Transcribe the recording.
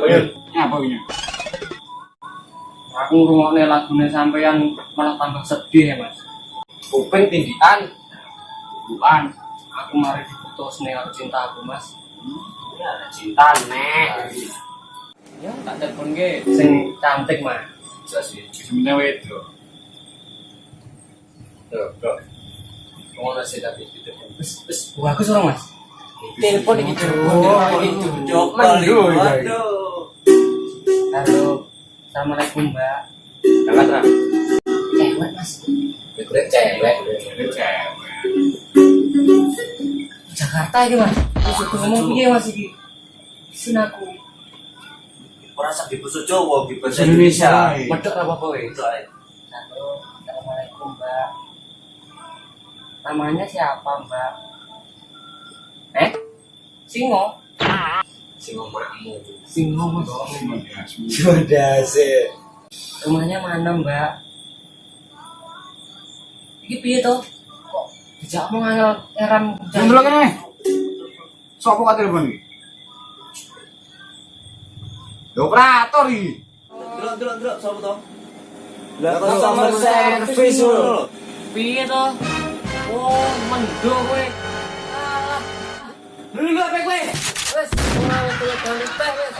Apa ya? Apa ini? Aku ngrungokne lagune sampean malah tambah sedih ya, Mas. Kuping tindikan. Bukan, aku mari diputusne karo cinta aku, Mas. Ya, cinta nek. Ya tak teleponke sing cantik, Mas. Bisa sih. Sebenarnya wedok. Bro. Ngono sih tapi itu. Wis bagus ora, Mas? Telepon iki Dok, Waduh. Halo. Assalamualaikum, Mbak. Jangan ra. Cewek, Mas. Itu cewek. Itu cewek. Jakarta iki, Mas. Wis ngomong piye, Mas iki? Sin aku. Ora sak di basa Jawa, di bahasa Indonesia. Indonesia. Medhok apa apa wae. Halo. Assalamualaikum, Mbak. Namanya siapa, Mbak? Singo. Sing omakmu. Singo, Mas. Sudah sih. Rumahnya mana, Mbak? Iki piye to? Kok dijakmu ngangel eran Yang dulu kan nih. Sopo kok telepon iki? Operator iki. Delok, sapa to? Lah customer service lho. piye to? Oh, mendo kowe. Alah. Lu apa kowe? Wes, ora tele teh wes.